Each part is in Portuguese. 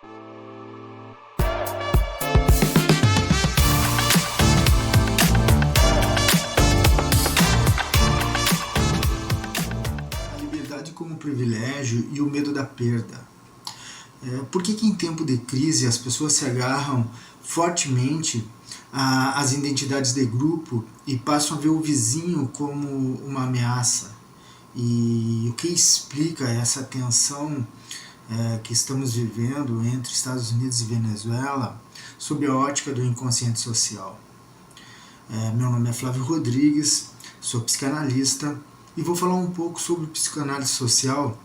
A liberdade como privilégio e o medo da perda. Por que em tempo de crise as pessoas se agarram fortemente às identidades de grupo e passam a ver o vizinho como uma ameaça? E o que explica essa tensão que estamos vivendo entre Estados Unidos e Venezuela sob a ótica do inconsciente social? Meu nome é Flávio Rodrigues, sou psicanalista e vou falar um pouco sobre psicanálise social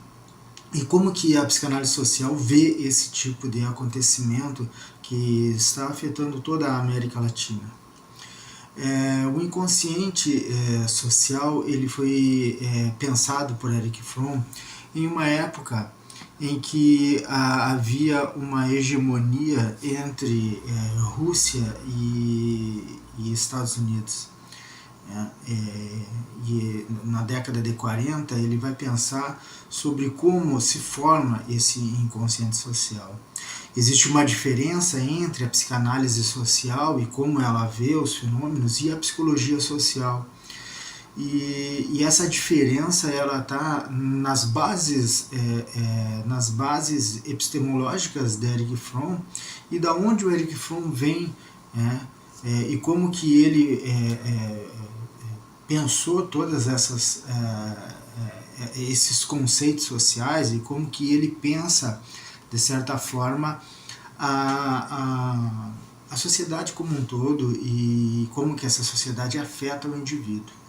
e como que a psicanálise social vê esse tipo de acontecimento que está afetando toda a América Latina. O inconsciente social ele foi pensado por Erich Fromm em uma época em que havia uma hegemonia entre Rússia e Estados Unidos. E na década de 40 ele vai pensar sobre como se forma esse inconsciente social. Existe uma diferença entre a psicanálise social e como ela vê os fenômenos e a psicologia social. E essa diferença ela está nas bases epistemológicas de Erich Fromm e da onde o Erich Fromm vem, e como que ele pensou todas esses conceitos sociais e como que ele pensa, de certa forma, a sociedade como um todo e como que essa sociedade afeta o indivíduo.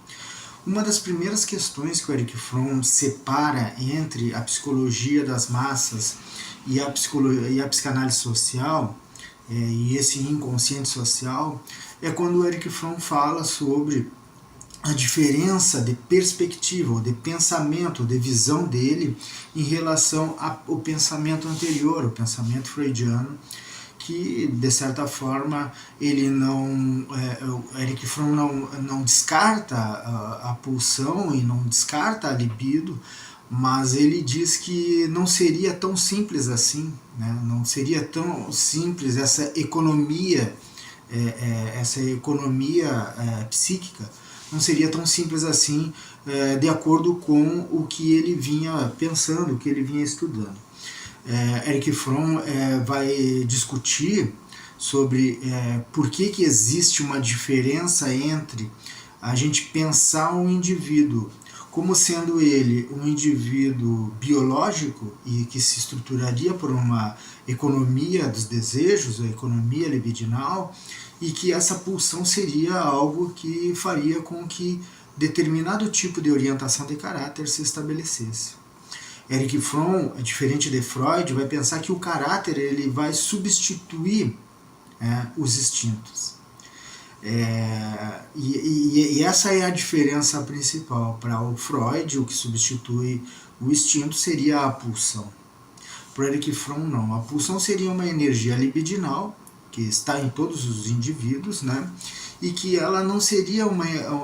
Uma das primeiras questões que o Erich Fromm separa entre a psicologia das massas e a psicanálise social, e esse inconsciente social, é quando o Erich Fromm fala sobre a diferença de perspectiva, ou de pensamento, de visão dele em relação ao pensamento anterior, o pensamento freudiano, que de certa forma ele Erich Fromm não descarta a pulsão e não descarta a libido, mas ele diz que não seria tão simples assim, né? Não seria tão simples essa economia psíquica, não seria tão simples assim, de acordo com o que ele vinha pensando, o que ele vinha estudando. Erich Fromm vai discutir sobre por que existe uma diferença entre a gente pensar um indivíduo como sendo ele um indivíduo biológico e que se estruturaria por uma economia dos desejos, a economia libidinal, e que essa pulsão seria algo que faria com que determinado tipo de orientação de caráter se estabelecesse. Erich Fromm, diferente de Freud, vai pensar que o caráter ele vai substituir os instintos. E essa é a diferença principal. Para o Freud, o que substitui o instinto seria a pulsão. Para Erich Fromm, não. A pulsão seria uma energia libidinal, que está em todos os indivíduos, né? E que ela não seria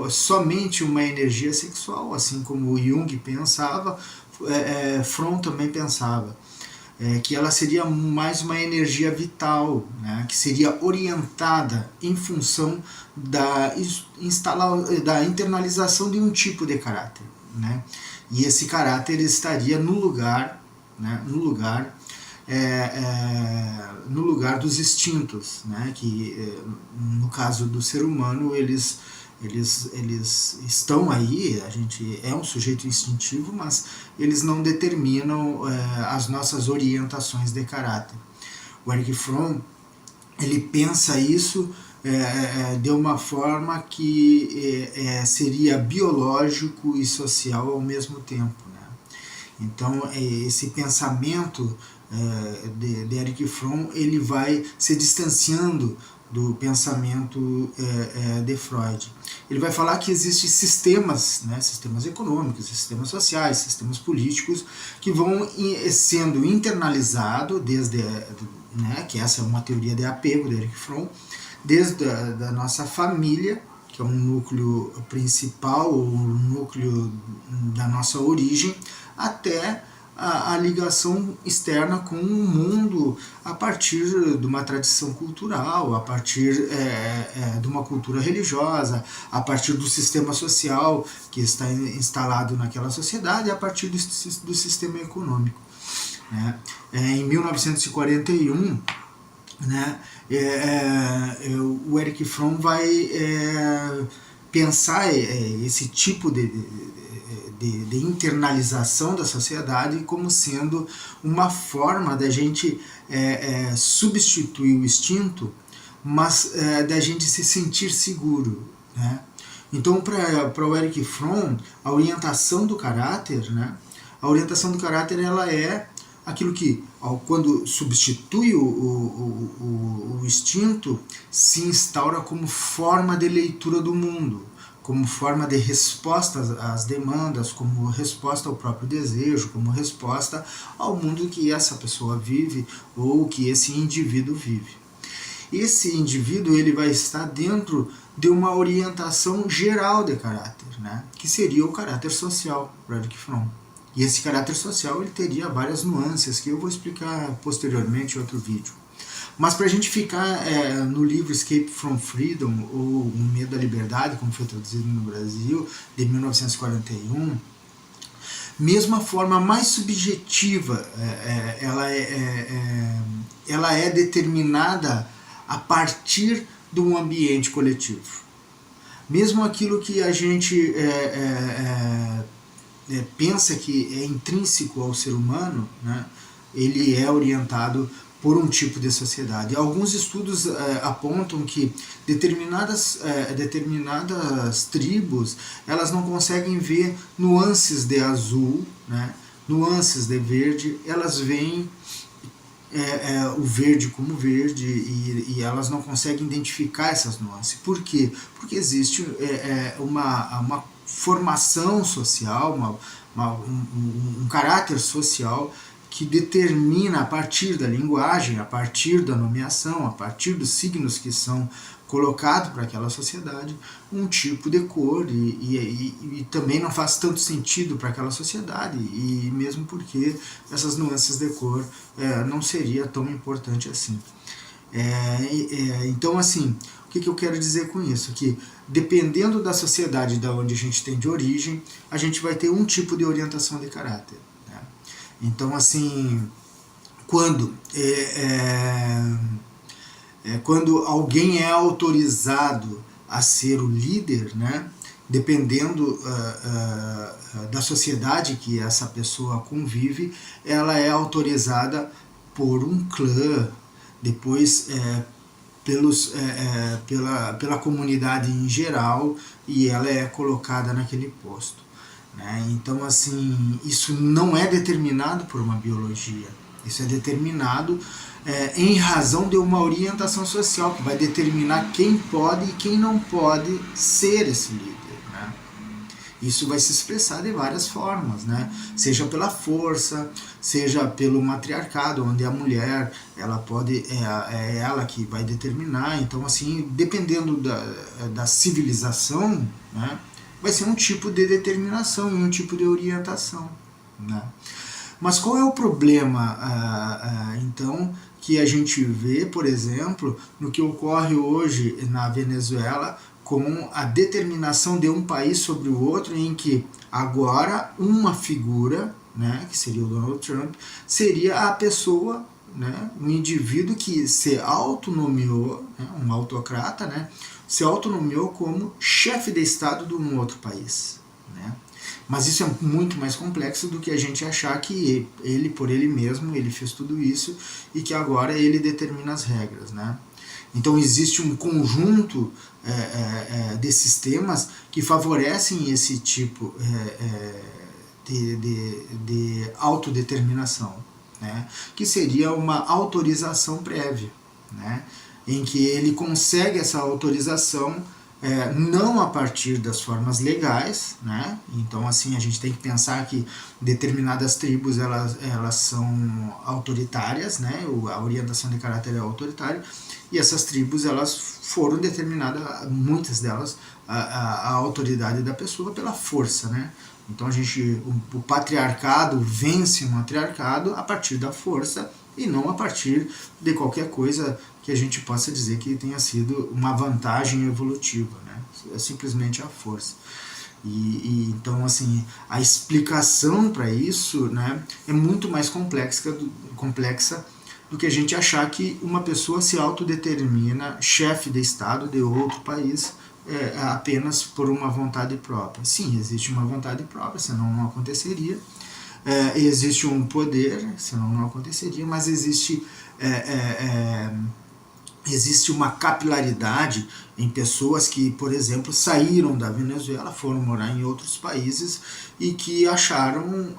somente uma energia sexual, assim como Jung pensava, Fromm também pensava, que ela seria mais uma energia vital, né, que seria orientada em função da internalização de um tipo de caráter, né, e esse caráter estaria no lugar dos instintos, né, que no caso do ser humano eles estão aí, a gente é um sujeito instintivo, mas eles não determinam as nossas orientações de caráter. O Erich Fromm ele pensa isso de uma forma que seria biológico e social ao mesmo tempo, né? Então esse pensamento de Erich Fromm ele vai se distanciando do pensamento de Freud. Ele vai falar que existem sistemas, né, sistemas econômicos, sistemas sociais, sistemas políticos, que vão sendo internalizados desde, né, que essa é uma teoria de apego de Erich Fromm, desde da nossa família, que é um núcleo principal, o núcleo da nossa origem, até a ligação externa com o mundo a partir de uma tradição cultural, a partir de uma cultura religiosa, a partir do sistema social que está instalado naquela sociedade, a partir do sistema econômico. Né? Em 1941, né, o Erich Fromm vai pensar esse tipo de internalização da sociedade como sendo uma forma da gente substituir o instinto, mas da gente se sentir seguro. Né? Então, para o Erich Fromm, a orientação do caráter, né, a orientação do caráter ela é aquilo que, quando substitui o instinto, se instaura como forma de leitura do mundo, como forma de resposta às demandas, como resposta ao próprio desejo, como resposta ao mundo que essa pessoa vive ou que esse indivíduo vive. Esse indivíduo ele vai estar dentro de uma orientação geral de caráter, né? Que seria o caráter social, para Erich Fromm. E esse caráter social ele teria várias nuances que eu vou explicar posteriormente em outro vídeo. Mas para a gente ficar no livro Escape from Freedom, ou O Medo da Liberdade, como foi traduzido no Brasil, de 1941, mesmo a forma mais subjetiva, ela é determinada a partir de um ambiente coletivo. Mesmo aquilo que a gente pensa que é intrínseco ao ser humano, né, ele é orientado por um tipo de sociedade. Alguns estudos apontam que determinadas tribos elas não conseguem ver nuances de azul, né, nuances de verde, elas veem o verde como verde e elas não conseguem identificar essas nuances. Por quê? Porque existe uma formação social, um caráter social que determina a partir da linguagem, a partir da nomeação, a partir dos signos que são colocados para aquela sociedade, um tipo de cor e também não faz tanto sentido para aquela sociedade, e mesmo porque essas nuances de cor não seria tão importante assim. Então, assim, o que eu quero dizer com isso? Que dependendo da sociedade da onde a gente tem de origem, a gente vai ter um tipo de orientação de caráter. Né? Então, assim, quando alguém é autorizado a ser o líder, né, dependendo da sociedade que essa pessoa convive, ela é autorizada por um clã, depois pela comunidade em geral, e ela é colocada naquele posto. Né? Então, assim, isso não é determinado por uma biologia, isso é determinado em razão de uma orientação social que vai determinar quem pode e quem não pode ser esse líder. Né? Isso vai se expressar de várias formas, né? Seja pela força, seja pelo matriarcado, onde a mulher ela pode é ela que vai determinar. Então, assim, dependendo da civilização, né, vai ser um tipo de determinação e um tipo de orientação. Né? Mas qual é o problema, então, que a gente vê, por exemplo, no que ocorre hoje na Venezuela com a determinação de um país sobre o outro, em que agora uma figura, né, que seria o Donald Trump, seria a pessoa, né, um indivíduo que se autonomeou, né, um autocrata, né, se autonomeou como chefe de Estado de um outro país. Né? Mas isso é muito mais complexo do que a gente achar que ele, por ele mesmo, ele fez tudo isso e que agora ele determina as regras. Né? Então existe um conjunto de sistemas que favorecem esse tipo de autodeterminação, né? Que seria uma autorização prévia, né? Em que ele consegue essa autorização não a partir das formas legais, né? Então, assim, a gente tem que pensar que determinadas tribos elas são autoritárias, né? A orientação de caráter é autoritária, e essas tribos elas foram determinadas, muitas delas, a autoridade da pessoa pela força, né? Então o patriarcado vence o matriarcado a partir da força e não a partir de qualquer coisa que a gente possa dizer que tenha sido uma vantagem evolutiva, né? É simplesmente a força. Então, assim, a explicação para isso, né, é muito mais complexa do que a gente achar que uma pessoa se autodetermina chefe de Estado de outro país apenas por uma vontade própria. Sim, existe uma vontade própria, senão não aconteceria. Existe um poder, senão não aconteceria, mas existe uma capilaridade em pessoas que, por exemplo, saíram da Venezuela, foram morar em outros países e que acharam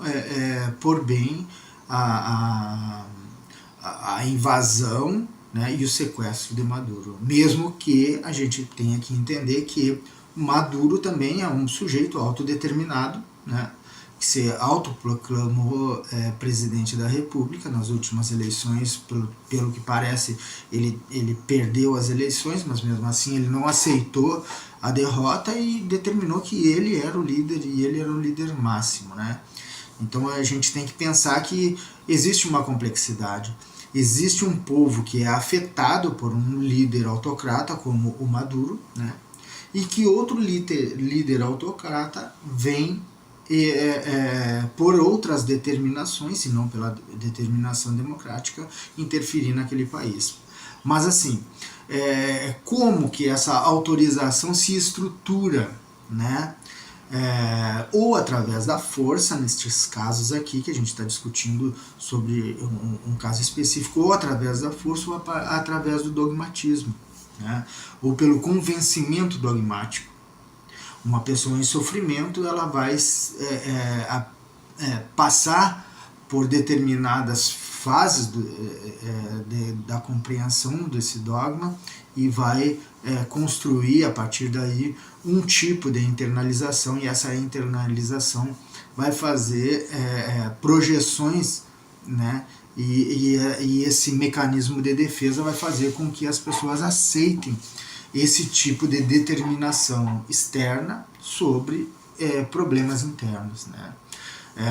por bem a invasão, né, e o sequestro de Maduro. Mesmo que a gente tenha que entender que Maduro também é um sujeito autodeterminado, né, que se autoproclamou presidente da República nas últimas eleições. Pelo que parece, ele perdeu as eleições, mas mesmo assim ele não aceitou a derrota e determinou que ele era o líder, e ele era o líder máximo, né? Então a gente tem que pensar que existe uma complexidade. Existe um povo que é afetado por um líder autocrata como o Maduro, né? E que outro líder autocrata vem por outras determinações, se não pela determinação democrática, interferir naquele país. Mas assim, como que essa autorização se estrutura, né? Ou através da força, nestes casos aqui que a gente está discutindo sobre um caso específico, ou através da força, ou através do dogmatismo, né? Ou pelo convencimento dogmático. Uma pessoa em sofrimento, ela vai passar por determinadas fases da compreensão desse dogma e vai construir a partir daí um tipo de internalização, e essa internalização vai fazer projeções, né? E esse mecanismo de defesa vai fazer com que as pessoas aceitem esse tipo de determinação externa sobre problemas internos, né?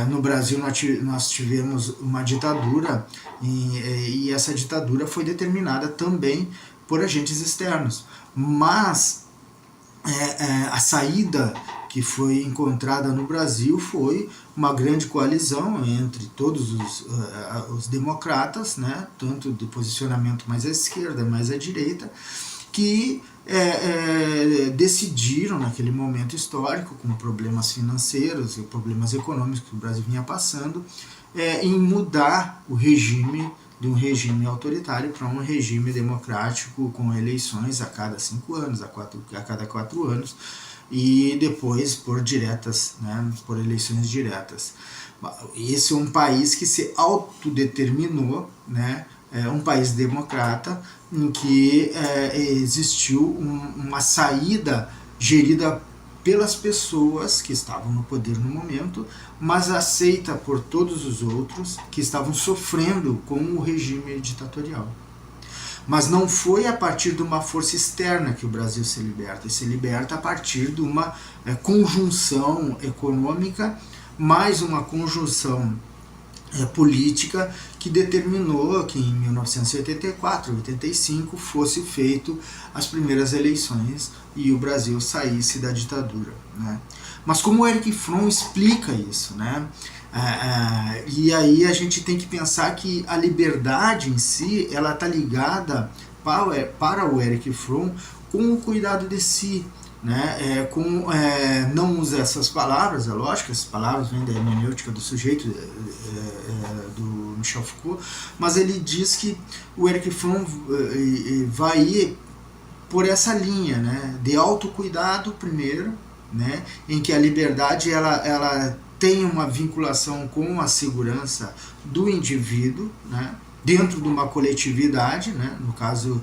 No Brasil nós tivemos uma ditadura e essa ditadura foi determinada também por agentes externos, mas a saída que foi encontrada no Brasil foi uma grande coalizão entre todos os democratas, né, tanto de posicionamento mais à esquerda, mais à direita, que decidiram naquele momento histórico, com problemas financeiros e problemas econômicos que o Brasil vinha passando, em mudar o regime de um regime autoritário para um regime democrático com eleições a cada 5 anos, a cada 4 anos, e depois por diretas, né, por eleições diretas. Esse é um país que se autodeterminou, né, um país democrata, em que existiu uma saída gerida pelas pessoas que estavam no poder no momento, mas aceita por todos os outros que estavam sofrendo com o regime ditatorial. Mas não foi a partir de uma força externa que o Brasil se liberta, ele se liberta a partir de uma conjunção econômica, mais uma conjunção política que determinou que em 1984, 85 fosse feito as primeiras eleições e o Brasil saísse da ditadura, né? Mas como o Erich Fromm explica isso, né? E aí a gente tem que pensar que a liberdade em si, ela está ligada para o Erich Fromm com o cuidado de si, né? Não usa essas palavras, é lógico, essas palavras vêm da hermenêutica do sujeito, do Michel Foucault, mas ele diz que o Erich Fromm vai ir por essa linha, né, de autocuidado primeiro, né, em que a liberdade ela tem uma vinculação com a segurança do indivíduo, né, dentro de uma coletividade, né, no caso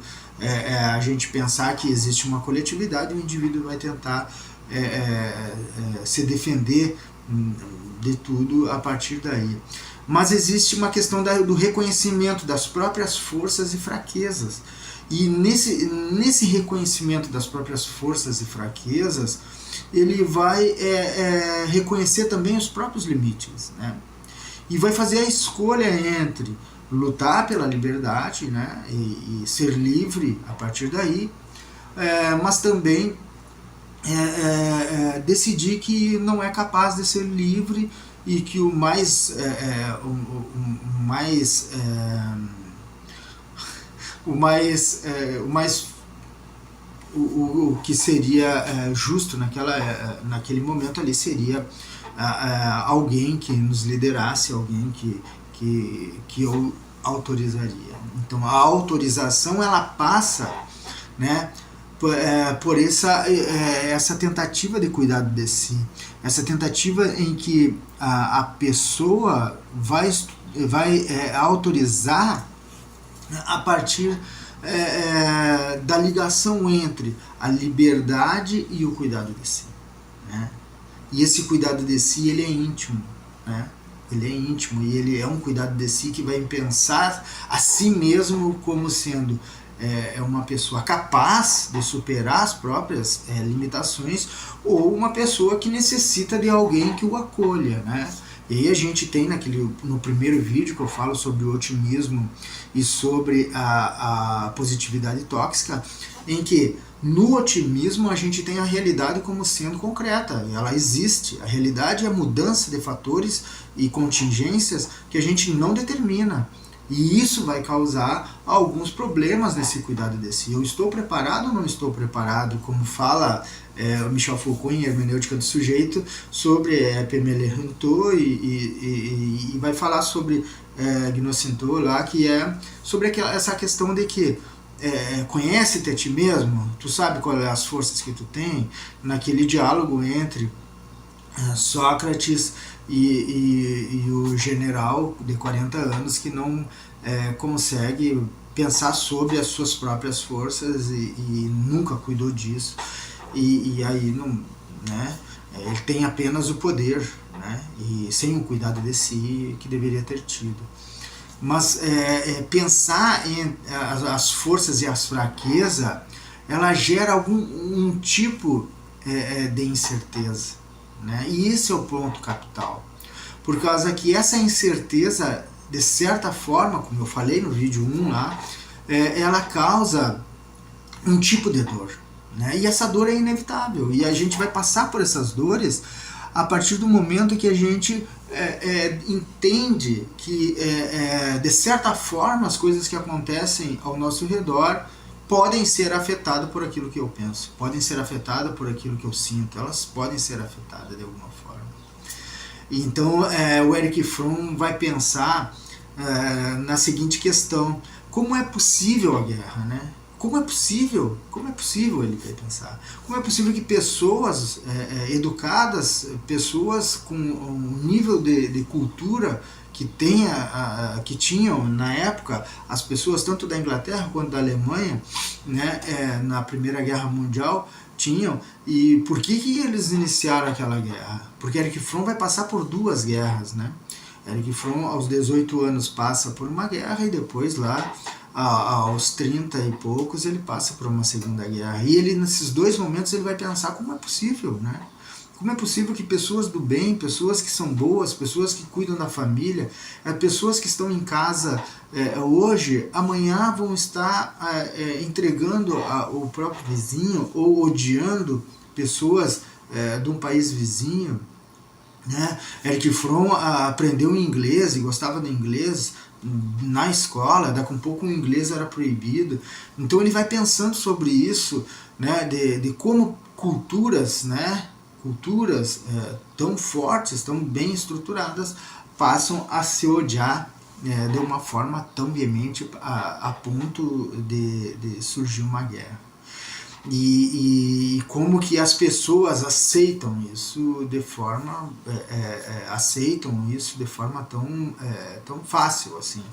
a gente pensar que existe uma coletividade, o indivíduo vai tentar se defender de tudo a partir daí. mas existe uma questão do reconhecimento das próprias forças e fraquezas. E nesse reconhecimento das próprias forças e fraquezas, ele vai reconhecer também os próprios limites, né? E vai fazer a escolha entre lutar pela liberdade, né? e ser livre a partir daí, mas também decidir que não é capaz de ser livre e que o que seria justo naquele momento ali seria alguém que nos liderasse, alguém que eu autorizaria. Então a autorização ela passa, né, por essa tentativa de cuidado de si, essa tentativa em que a pessoa vai autorizar a partir da ligação entre a liberdade e o cuidado de si, né? E esse cuidado de si ele é íntimo, né? Ele é íntimo e ele é um cuidado de si que vai pensar a si mesmo como sendo uma pessoa capaz de superar as próprias limitações, ou uma pessoa que necessita de alguém que o acolha, né? E aí a gente tem no primeiro vídeo que eu falo sobre o otimismo e sobre a positividade tóxica, em que no otimismo a gente tem a realidade como sendo concreta, ela existe. A realidade é a mudança de fatores e contingências que a gente não determina. E isso vai causar alguns problemas nesse cuidado de si. Eu estou preparado ou não estou preparado? Como fala o Michel Foucault em Hermenêutica do Sujeito, sobre Pemeler-Huntot e vai falar sobre Gnocentô lá, que é sobre essa questão de que conhece-te a ti mesmo, tu sabe quais são as forças que tu tem, naquele diálogo entre Sócrates e o general de 40 anos que não consegue pensar sobre as suas próprias forças e nunca cuidou disso, e aí não, né, ele tem apenas o poder, né, e sem o cuidado de si que deveria ter tido. Mas pensar em as forças e as fraquezas, ela gera um tipo de incerteza, né? E esse é o ponto capital, por causa que essa incerteza, de certa forma, como eu falei no vídeo 1 lá, ela causa um tipo de dor, né? E essa dor é inevitável, e a gente vai passar por essas dores a partir do momento que a gente entende que, de certa forma, as coisas que acontecem ao nosso redor podem ser afetadas por aquilo que eu penso, podem ser afetadas por aquilo que eu sinto, elas podem ser afetadas de alguma forma. Então o Erich Fromm vai pensar na seguinte questão: como é possível a guerra, né? Como é possível, ele vai pensar, como é possível que pessoas educadas, pessoas com um nível de cultura que tinham na época as pessoas tanto da Inglaterra quanto da Alemanha, né, na Primeira Guerra Mundial, tinham. E por que eles iniciaram aquela guerra? Porque Erich Fromm vai passar por duas guerras, né? Erich Fromm aos 18 anos passa por uma guerra e depois lá aos 30 e poucos ele passa por uma segunda guerra. E ele, nesses dois momentos, ele vai pensar como é possível, né? Como é possível que pessoas do bem, pessoas que são boas, pessoas que cuidam da família, pessoas que estão em casa hoje, amanhã vão estar entregando o próprio vizinho ou odiando pessoas de um país vizinho, né? Erich Fromm aprendeu inglês e gostava do inglês na escola, daqui a um pouco o inglês era proibido. Então ele vai pensando sobre isso, né, de como culturas, né, tão fortes, tão bem estruturadas, passam a se odiar de uma forma tão veemente a ponto de surgir uma guerra. E como que as pessoas aceitam isso de forma tão fácil assim,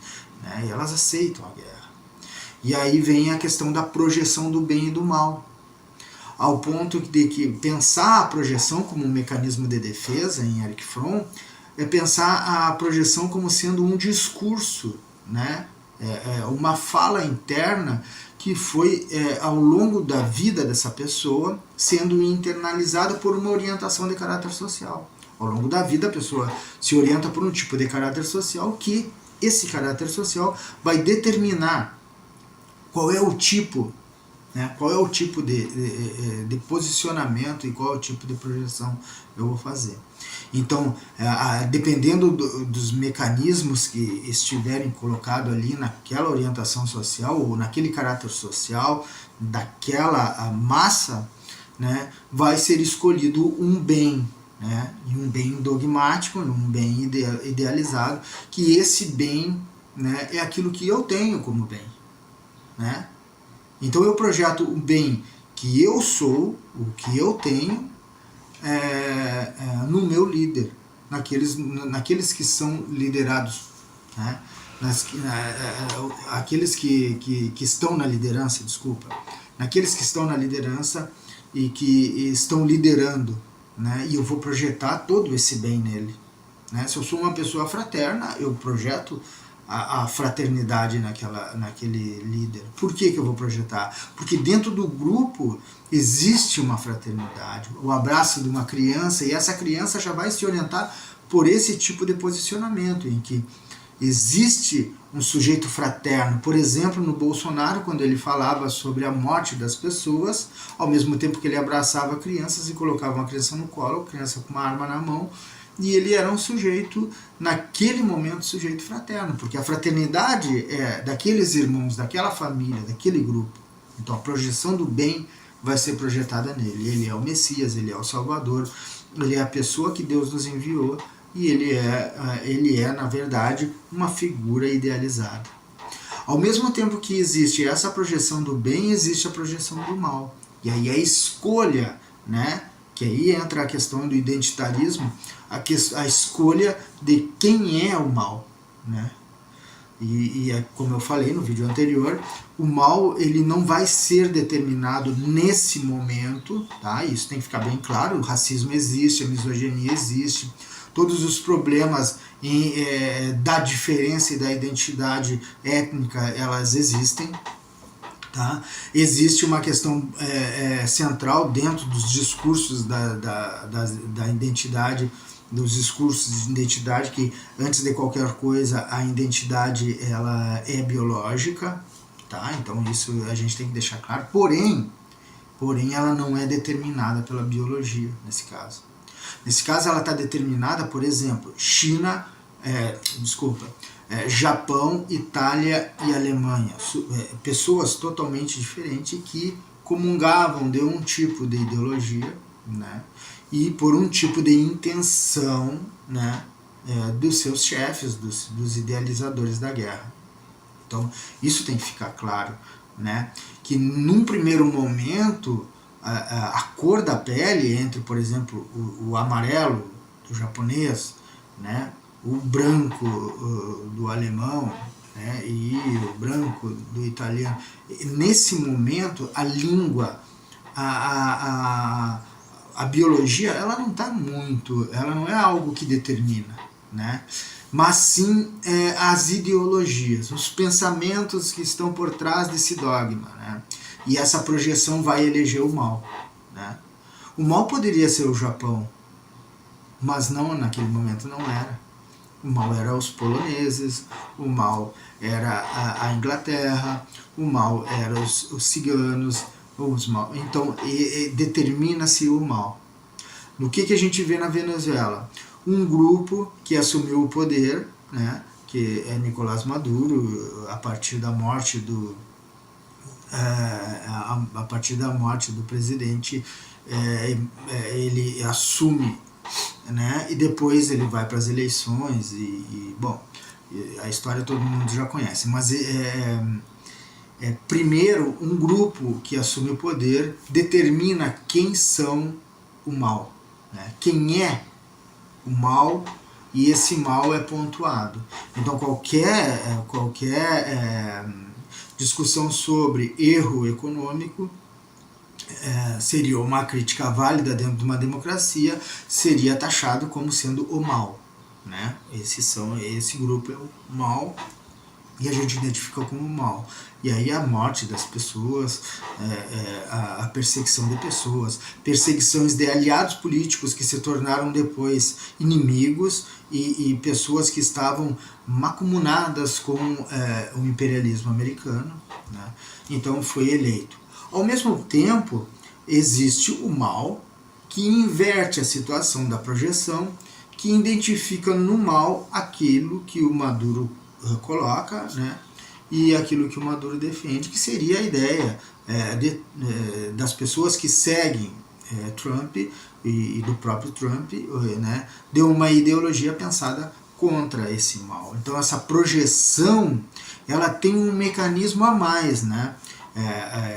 né? E elas aceitam a guerra. E aí vem a questão da projeção do bem e do mal, ao ponto de que pensar a projeção como um mecanismo de defesa em Erich Fromm é pensar a projeção como sendo um discurso, né? Uma fala interna que foi, ao longo da vida dessa pessoa, sendo internalizada por uma orientação de caráter social. Ao longo da vida, a pessoa se orienta por um tipo de caráter social que esse caráter social vai determinar qual é o tipo, né, qual é o tipo de posicionamento e qual é o tipo de projeção eu vou fazer. Então, dependendo dos mecanismos que estiverem colocados ali naquela orientação social ou naquele caráter social, daquela massa, né, vai ser escolhido um bem, né, e um bem dogmático, um bem idealizado, que esse bem, né, é aquilo que eu tenho como bem, né? Então eu projeto o bem que eu sou, o que eu tenho, no meu líder, naqueles que são liderados, né? Aqueles que estão na liderança, desculpa, naqueles que estão na liderança e que estão liderando, né? E eu vou projetar todo esse bem nele, né? Se eu sou uma pessoa fraterna, eu projeto a fraternidade naquele líder. Por que eu vou projetar? Porque dentro do grupo existe uma fraternidade, o abraço de uma criança, e essa criança já vai se orientar por esse tipo de posicionamento, em que existe um sujeito fraterno. Por exemplo, no Bolsonaro, quando ele falava sobre a morte das pessoas, ao mesmo tempo que ele abraçava crianças e colocava uma criança no colo, a criança com uma arma na mão, e ele era um sujeito, naquele momento, sujeito fraterno, porque a fraternidade é daqueles irmãos, daquela família, daquele grupo. Então a projeção do bem vai ser projetada nele. Ele é o Messias, ele é o Salvador, ele é a pessoa que Deus nos enviou, e ele é na verdade, uma figura idealizada. Ao mesmo tempo que existe essa projeção do bem, existe a projeção do mal. E aí a escolha, né, que aí entra a questão do identitarismo, a escolha de quem é o mal, né? E como eu falei no vídeo anterior, o mal ele não vai ser determinado nesse momento, tá? Isso tem que ficar bem claro. O racismo existe, a misoginia existe, todos os problemas da diferença e da identidade étnica, elas existem. Tá? Existe uma questão central dentro dos discursos da identidade, dos discursos de identidade, que antes de qualquer coisa a identidade ela é biológica, tá? Então isso a gente tem que deixar claro, porém ela não é determinada pela biologia nesse caso. Nesse caso ela está determinada, por exemplo, Japão, Itália e Alemanha, pessoas totalmente diferentes que comungavam de um tipo de ideologia, né, e por um tipo de intenção, né, dos seus chefes, dos idealizadores da guerra. Então isso tem que ficar claro, né, que num primeiro momento a cor da pele entre, por exemplo, o amarelo do japonês, né, o branco do alemão, né, e o branco do italiano. Nesse momento, a língua, a biologia, ela não é algo que determina, né, mas sim as ideologias, os pensamentos que estão por trás desse dogma, né, e essa projeção vai eleger o mal, né. O mal poderia ser o Japão, mas não, naquele momento não era. O mal era os poloneses, o mal era a Inglaterra, o mal era os ciganos, então determina-se o mal. No que a gente vê na Venezuela? Um grupo que assumiu o poder, né, que é Nicolás Maduro, a partir da morte do presidente, ele assume, né, e depois ele vai para as eleições bom, a história todo mundo já conhece, mas primeiro um grupo que assume o poder determina quem são o mal, né, quem é o mal, e esse mal é pontuado. Então qualquer discussão sobre erro econômico seria uma crítica válida dentro de uma democracia, seria taxado como sendo o mal, né? Esse grupo é o mal, e a gente identifica como mal. E aí a morte das pessoas, a perseguição de pessoas, perseguições de aliados políticos que se tornaram depois inimigos, e pessoas que estavam macumunadas com o imperialismo americano, né? Então foi eleito. Ao mesmo tempo, existe o mal, que inverte a situação da projeção, que identifica no mal aquilo que o Maduro coloca, né, e aquilo que o Maduro defende, que seria a ideia das pessoas que seguem Trump e do próprio Trump, né, de uma ideologia pensada contra esse mal. Então essa projeção, ela tem um mecanismo a mais, né?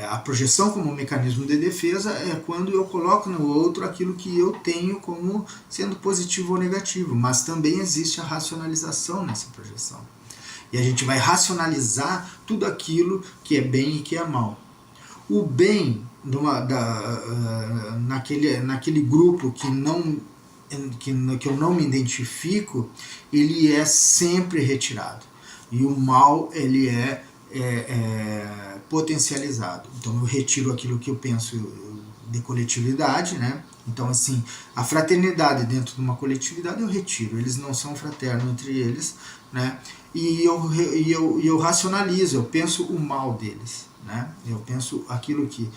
A projeção como mecanismo de defesa é quando eu coloco no outro aquilo que eu tenho como sendo positivo ou negativo, mas também existe a racionalização nessa projeção. E a gente vai racionalizar tudo aquilo que é bem e que é mal. O bem naquele grupo que eu não me identifico, ele é sempre retirado. E o mal, ele é potencializado. Então eu retiro aquilo que eu penso de coletividade, né? Então, assim, a fraternidade dentro de uma coletividade eu retiro, eles não são fraternos entre eles, né? E eu racionalizo, eu penso o mal deles, né? Eu penso aquilo que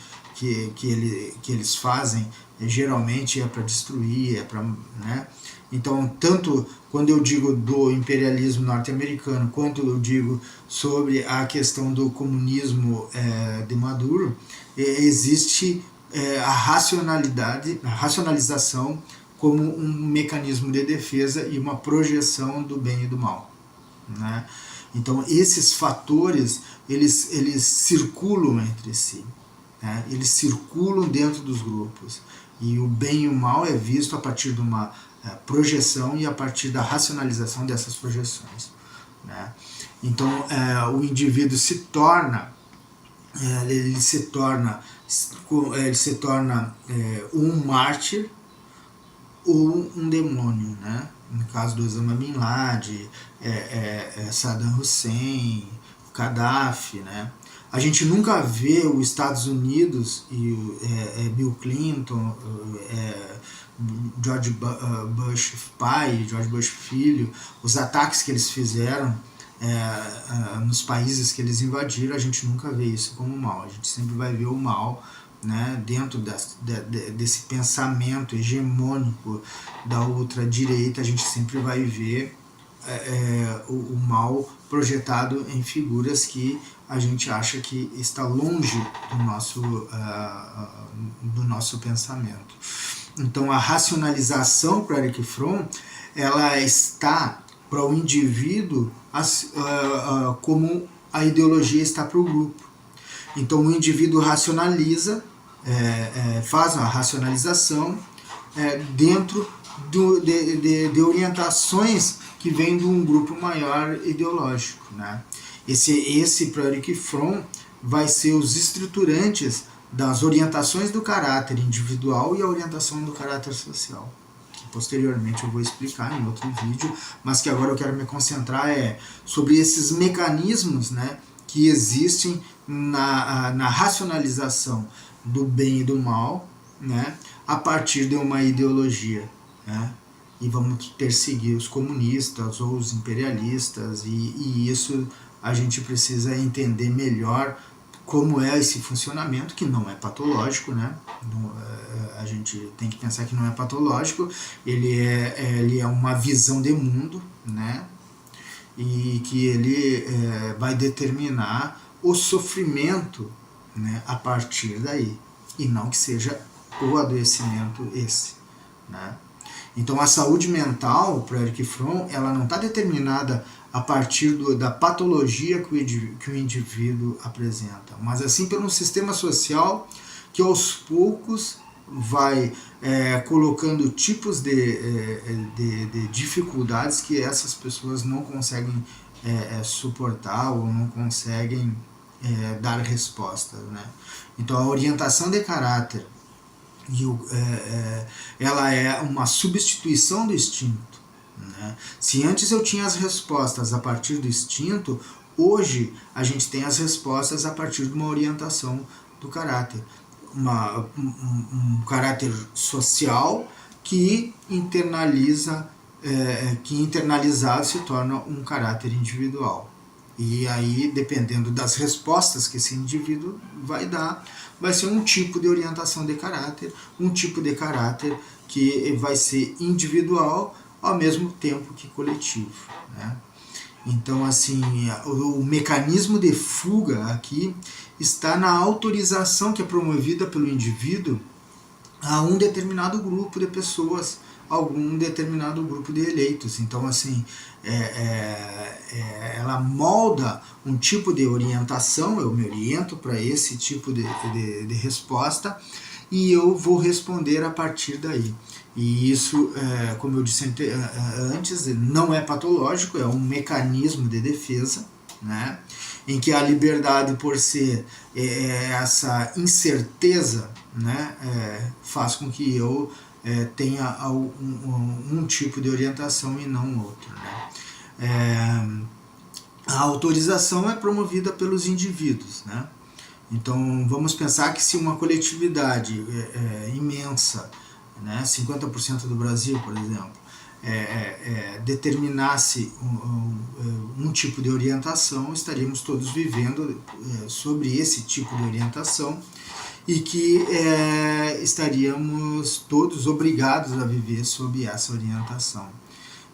eles fazem, geralmente é para destruir, é para, né? Então, tanto quando eu digo do imperialismo norte-americano, quanto eu digo sobre a questão do comunismo de Maduro, existe a racionalização como um mecanismo de defesa e uma projeção do bem e do mal, né? Então esses fatores eles circulam entre si, né? Eles circulam dentro dos grupos, e o bem e o mal é visto a partir de uma projeção e a partir da racionalização dessas projeções, né? Então o indivíduo se torna um mártir ou um demônio, né? No caso do Osama Bin Laden, Saddam Hussein, Gaddafi, né? A gente nunca vê os Estados Unidos e Bill Clinton, George Bush pai, George Bush filho, os ataques que eles fizeram nos países que eles invadiram, a gente nunca vê isso como mal. A gente sempre vai ver o mal, né, dentro desse pensamento hegemônico da ultradireita. A gente sempre vai ver o mal projetado em figuras que a gente acha que está longe do nosso pensamento. Então a racionalização para Erich Fromm, ela está para o indivíduo como a ideologia está para o grupo. Então o indivíduo racionaliza, faz uma racionalização dentro de orientações que vêm de um grupo maior ideológico, né? Esse para Erich Fromm vai ser os estruturantes das orientações do caráter individual e a orientação do caráter social, que posteriormente eu vou explicar em outro vídeo, mas que agora eu quero me concentrar sobre esses mecanismos, né, que existem na racionalização do bem e do mal, né, a partir de uma ideologia, né? E vamos perseguir os comunistas ou os imperialistas, e isso a gente precisa entender melhor como é esse funcionamento, que não é patológico, né? A gente tem que pensar que não é patológico, ele é uma visão de mundo, né? E que ele vai determinar o sofrimento, né, a partir daí, e não que seja o adoecimento esse, né? Então a saúde mental, para Erich Fromm, ela não está determinada a partir da patologia que o indivíduo apresenta, mas assim pelo sistema social que aos poucos vai colocando tipos de dificuldades que essas pessoas não conseguem suportar ou não conseguem dar resposta, né? Então a orientação de caráter ela é uma substituição do instinto, né? Se antes eu tinha as respostas a partir do instinto, hoje a gente tem as respostas a partir de uma orientação do caráter. Um caráter social que internaliza, que internalizado se torna um caráter individual. E aí, dependendo das respostas que esse indivíduo vai dar, vai ser um tipo de orientação de caráter, um tipo de caráter que vai ser individual ao mesmo tempo que coletivo, né? Então, assim, o mecanismo de fuga aqui está na autorização que é promovida pelo indivíduo a um determinado grupo de pessoas, algum determinado grupo de eleitos. Então, assim, ela molda um tipo de orientação, eu me oriento para esse tipo de resposta e eu vou responder a partir daí. E isso, como eu disse antes, não é patológico, é um mecanismo de defesa, né? Em que a liberdade, por ser essa incerteza, né, faz com que eu tenha um tipo de orientação e não outro, né? A autorização é promovida pelos indivíduos, né? Então vamos pensar que se uma coletividade imensa, né, 50% do Brasil, por exemplo, determinasse um tipo de orientação, estaríamos todos vivendo sobre esse tipo de orientação e que estaríamos todos obrigados a viver sob essa orientação.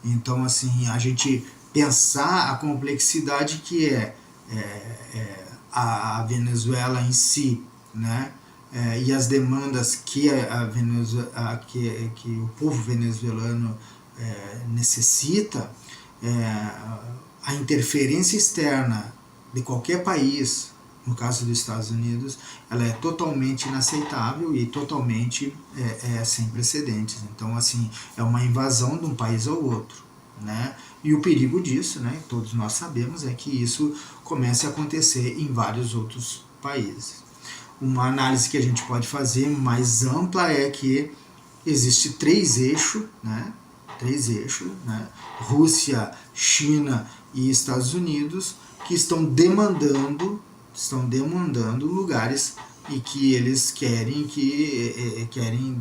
Então, assim, a gente pensar a complexidade que a Venezuela em si, né? E as demandas que que o povo venezuelano necessita, a interferência externa de qualquer país, no caso dos Estados Unidos, ela é totalmente inaceitável e totalmente sem precedentes. Então, assim, é uma invasão de um país ao outro, né? E o perigo disso, né, todos nós sabemos, é que isso comece a acontecer em vários outros países. Uma análise que a gente pode fazer mais ampla é que existe três eixos, né? Rússia, China e Estados Unidos, que estão demandando lugares e que eles querem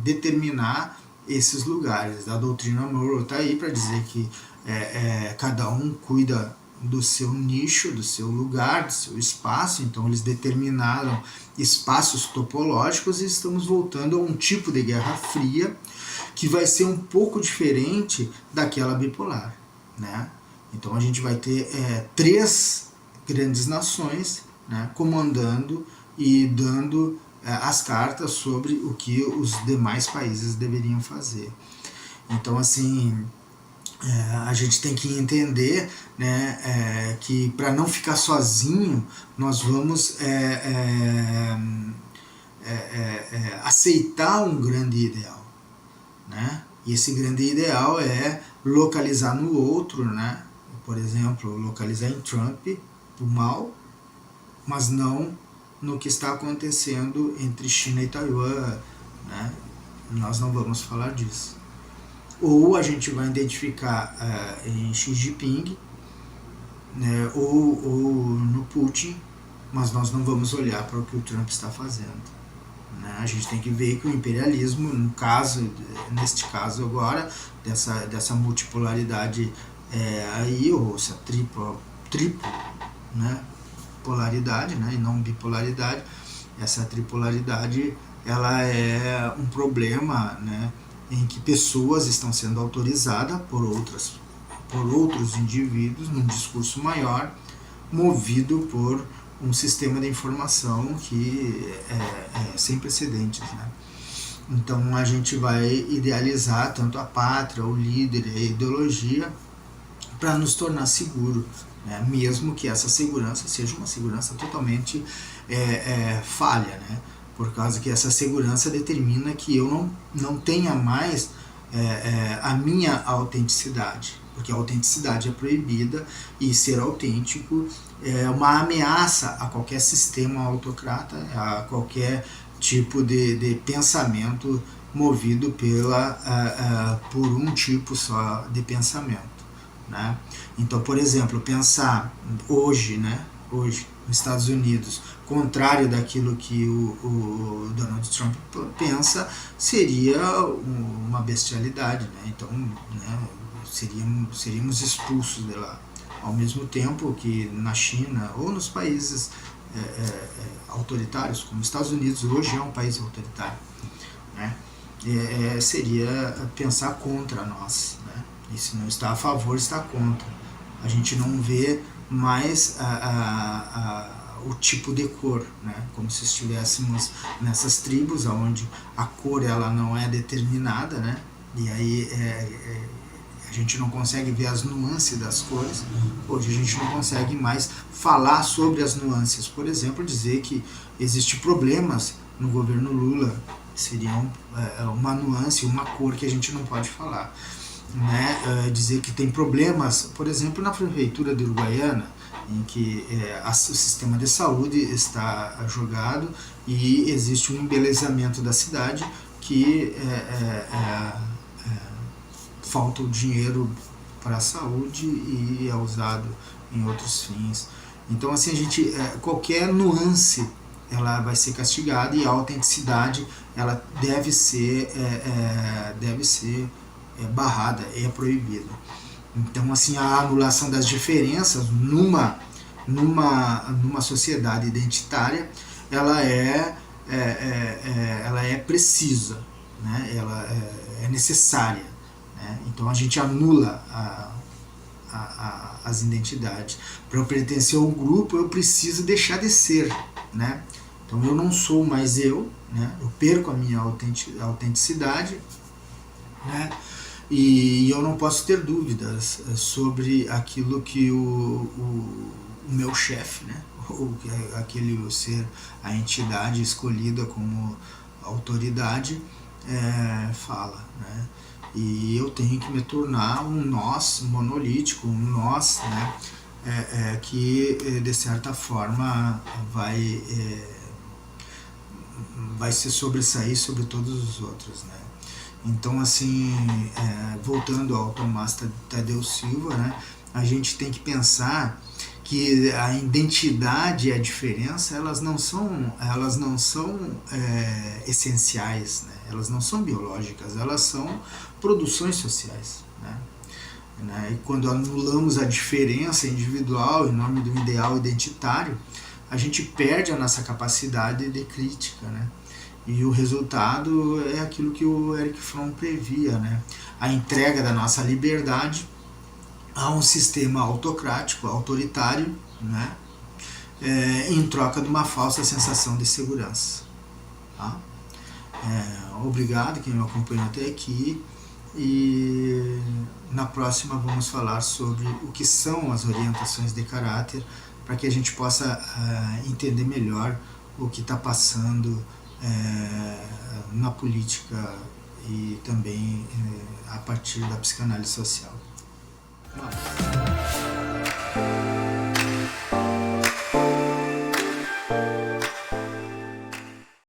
determinar esses lugares. A doutrina Monroe está aí para dizer que cada um cuida do seu nicho, do seu lugar, do seu espaço. Então eles determinaram espaços topológicos e estamos voltando a um tipo de guerra fria que vai ser um pouco diferente daquela bipolar, né? Então a gente vai ter três grandes nações, né, comandando e dando as cartas sobre o que os demais países deveriam fazer. Então, assim, a gente tem que entender, né, que para não ficar sozinho, nós vamos aceitar um grande ideal, né? E esse grande ideal é localizar no outro, né? Por exemplo, localizar em Trump o mal, mas não no que está acontecendo entre China e Taiwan, né? Nós não vamos falar disso. Ou a gente vai identificar em Xi Jinping, né, ou no Putin, mas nós não vamos olhar para o que o Trump está fazendo, né? A gente tem que ver que o imperialismo, neste caso agora, dessa multipolaridade aí, ou essa triplo, né, polaridade, né, e não bipolaridade, essa tripolaridade, ela é um problema, né, em que pessoas estão sendo autorizadas por outros indivíduos num discurso maior, movido por um sistema de informação que é sem precedentes, né? Então a gente vai idealizar tanto a pátria, o líder e a ideologia para nos tornar seguro, né? Mesmo que essa segurança seja uma segurança totalmente falha, né? Por causa que essa segurança determina que eu não tenha mais a minha autenticidade, porque a autenticidade é proibida e ser autêntico é uma ameaça a qualquer sistema autocrata, a qualquer tipo de pensamento movido por um tipo só de pensamento, né? Então, por exemplo, pensar hoje, né, hoje nos Estados Unidos, contrário daquilo que o Donald Trump pensa, seria uma bestialidade, né? Então, né, seríamos expulsos de lá. Ao mesmo tempo que na China ou nos países autoritários, como os Estados Unidos hoje é um país autoritário, né? Seria pensar contra nós, né? E se não está a favor, está contra. A gente não vê mais o tipo de cor, né? Como se estivéssemos nessas tribos onde a cor ela não é determinada, né? E aí a gente não consegue ver as nuances das cores. Hoje a gente não consegue mais falar sobre as nuances. Por exemplo, dizer que existem problemas no governo Lula seria uma nuance, uma cor que a gente não pode falar. Né? Dizer que tem problemas, por exemplo, na prefeitura de Uruguaiana, em que o sistema de saúde está jogado e existe um embelezamento da cidade que falta o dinheiro para a saúde e é usado em outros fins. Então, assim, qualquer nuance ela vai ser castigada e a autenticidade ela deve ser barrada, é proibida. Então, assim, a anulação das diferenças numa sociedade identitária, ela é precisa, né? Ela é necessária. Né? Então a gente anula as identidades. Para eu pertencer ao grupo, eu preciso deixar de ser. Né? Então eu não sou mais eu, né? Eu perco a minha autenticidade, né? E eu não posso ter dúvidas sobre aquilo que o meu chefe, né? Aquele ser, a entidade escolhida como autoridade, fala. Né? E eu tenho que me tornar um nós monolítico, um nós, né? Que de certa forma vai se sobressair sobre todos os outros. Né? Então, assim, voltando ao Tomás Tadeu Silva, né? A gente tem que pensar que a identidade e a diferença elas não são essenciais, né? Elas não são biológicas, elas são produções sociais. Né? E quando anulamos a diferença individual em nome do ideal identitário, a gente perde a nossa capacidade de crítica. Né? E o resultado é aquilo que o Erich Fromm previa, né? A entrega da nossa liberdade a um sistema autocrático, autoritário, né? Em troca de uma falsa sensação de segurança. Tá? Obrigado quem me acompanhou até aqui e na próxima vamos falar sobre o que são as orientações de caráter para que a gente possa entender melhor o que está passando na política e também a partir da psicanálise social. Vamos.